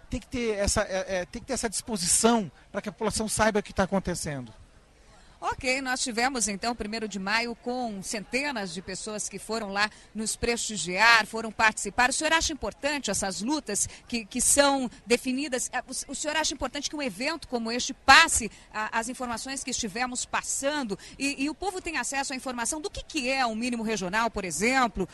tem que ter essa disposição para que a população saiba o que está acontecendo. Ok, nós tivemos então o 1º de maio com centenas de pessoas que foram lá nos prestigiar, foram participar. O senhor acha importante essas lutas que são definidas? O senhor acha importante que um evento como este passe as informações que estivemos passando e o povo tenha acesso à informação do que é um mínimo regional, por exemplo,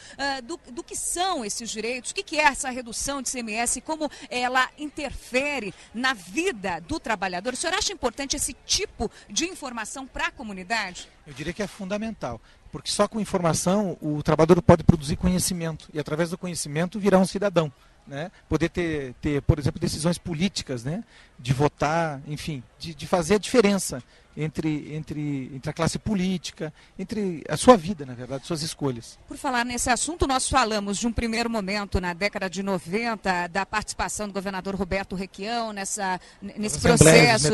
do que são esses direitos, o que é essa redução de ICMS, como ela interfere na vida do trabalhador? O senhor acha importante esse tipo de informação para a comunidade? Eu diria que é fundamental, porque só com informação o trabalhador pode produzir conhecimento e através do conhecimento virar um cidadão, né? Poder ter, por exemplo, decisões políticas, né? De votar, enfim, de fazer a diferença entre a classe política, entre a sua vida, na verdade, suas escolhas. Por falar nesse assunto, nós falamos de um primeiro momento na década de 90, da participação do governador Roberto Requião nesse processo.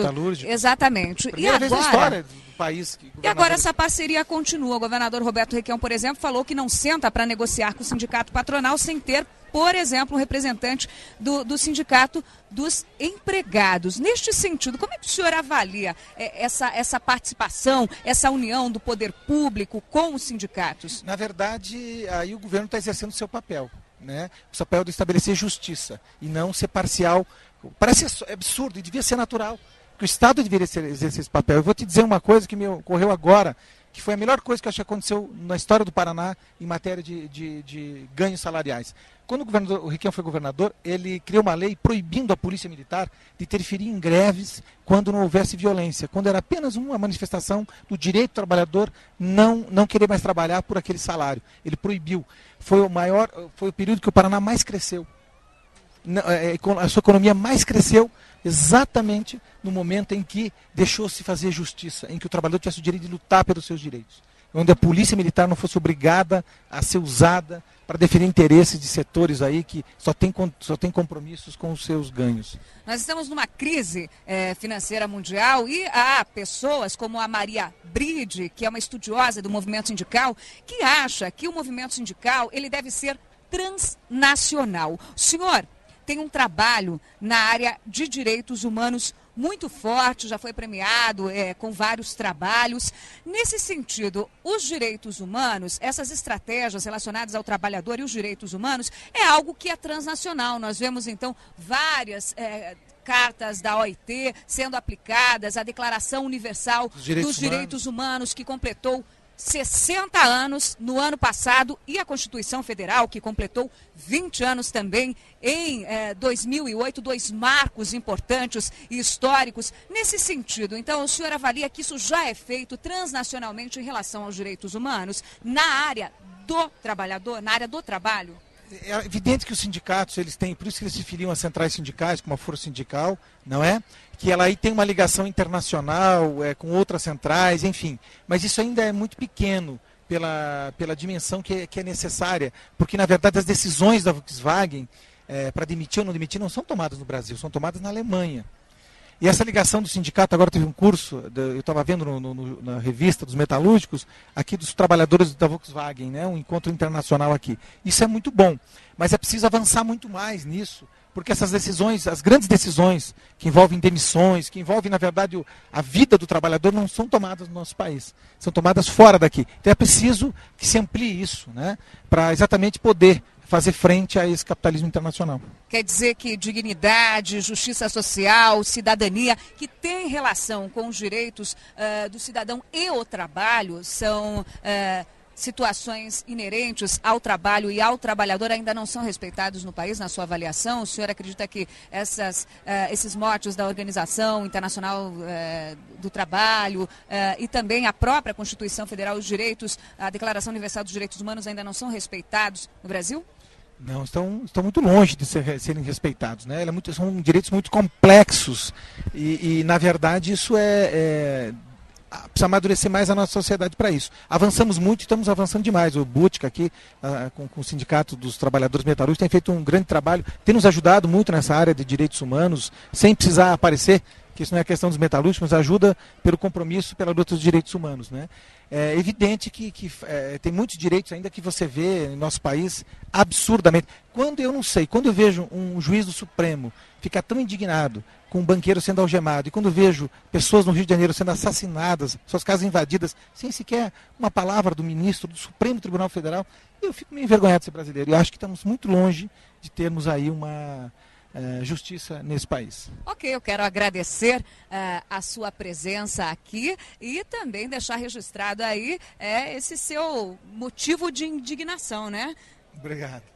Exatamente. Primeira vez na história do país. E agora essa parceria continua. O governador Roberto Requião, por exemplo, falou que não senta para negociar com o sindicato patronal sem ter, por exemplo, um representante do sindicato dos empregados. Neste sentido, como é que o senhor avalia essa participação, essa união do poder público com os sindicatos? Na verdade, aí o governo está exercendo o seu papel, né? O papel de estabelecer justiça e não ser parcial. Parece absurdo e devia ser natural, que o Estado deveria exercer esse papel. Eu vou te dizer uma coisa que me ocorreu agora, que foi a melhor coisa que eu acho que aconteceu na história do Paraná em matéria de ganhos salariais. Quando o governador Requião foi governador, ele criou uma lei proibindo a polícia militar de interferir em greves quando não houvesse violência, quando era apenas uma manifestação do direito do trabalhador não querer mais trabalhar por aquele salário. Ele proibiu. Foi o período que o Paraná mais cresceu. A sua economia mais cresceu exatamente no momento em que deixou-se fazer justiça, em que o trabalhador tivesse o direito de lutar pelos seus direitos, onde a polícia militar não fosse obrigada a ser usada para defender interesses de setores aí que só tem compromissos com os seus ganhos. Nós estamos numa crise financeira mundial e há pessoas como a Maria Bride, que é uma estudiosa do movimento sindical, que acha que o movimento sindical ele deve ser transnacional. O senhor tem um trabalho na área de direitos humanos muito forte, já foi premiado com vários trabalhos. Nesse sentido, os direitos humanos, essas estratégias relacionadas ao trabalhador e os direitos humanos, é algo que é transnacional. Nós vemos, então, várias cartas da OIT sendo aplicadas, a Declaração Universal dos Direitos Humanos, que completou 60 anos no ano passado, e a Constituição Federal, que completou 20 anos também em 2008, 2 marcos importantes e históricos nesse sentido. Então, o senhor avalia que isso já é feito transnacionalmente em relação aos direitos humanos na área do trabalhador, na área do trabalho? É evidente que os sindicatos, eles têm, por isso que eles se filiam a centrais sindicais, como a Força Sindical, não é? Que ela aí tem uma ligação internacional com outras centrais, enfim. Mas isso ainda é muito pequeno pela dimensão que é necessária, porque na verdade as decisões da Volkswagen para demitir ou não demitir não são tomadas no Brasil, são tomadas na Alemanha. E essa ligação do sindicato, agora teve um curso, eu estava vendo na revista dos metalúrgicos, aqui dos trabalhadores da Volkswagen, né, um encontro internacional aqui. Isso é muito bom, mas é preciso avançar muito mais nisso, porque essas decisões, as grandes decisões que envolvem demissões, que envolvem, na verdade, a vida do trabalhador, não são tomadas no nosso país, são tomadas fora daqui. Então é preciso que se amplie isso, né, para exatamente poder fazer frente a esse capitalismo internacional. Quer dizer que dignidade, justiça social, cidadania, que tem relação com os direitos do cidadão e o trabalho, são situações inerentes ao trabalho e ao trabalhador, ainda não são respeitados no país, na sua avaliação? O senhor acredita que esses motes da Organização Internacional do Trabalho e também a própria Constituição Federal, os direitos, a Declaração Universal dos Direitos Humanos ainda não são respeitados no Brasil? Não, estão muito longe de serem respeitados, né? São direitos muito complexos e na verdade, isso precisa amadurecer mais a nossa sociedade para isso. Avançamos muito e estamos avançando demais. O Butka aqui, com o Sindicato dos Trabalhadores Metalúrgicos, tem feito um grande trabalho, tem nos ajudado muito nessa área de direitos humanos, sem precisar aparecer que isso não é questão dos metalúrgicos, mas ajuda pelo compromisso pela luta dos direitos humanos, né? É evidente que tem muitos direitos ainda que você vê em nosso país absurdamente. Quando eu vejo um juiz do Supremo ficar tão indignado com um banqueiro sendo algemado, e quando eu vejo pessoas no Rio de Janeiro sendo assassinadas, suas casas invadidas, sem sequer uma palavra do ministro do Supremo Tribunal Federal, eu fico meio envergonhado de ser brasileiro. Eu acho que estamos muito longe de termos aí uma justiça nesse país. Ok, eu quero agradecer a sua presença aqui e também deixar registrado aí esse seu motivo de indignação, né? Obrigado.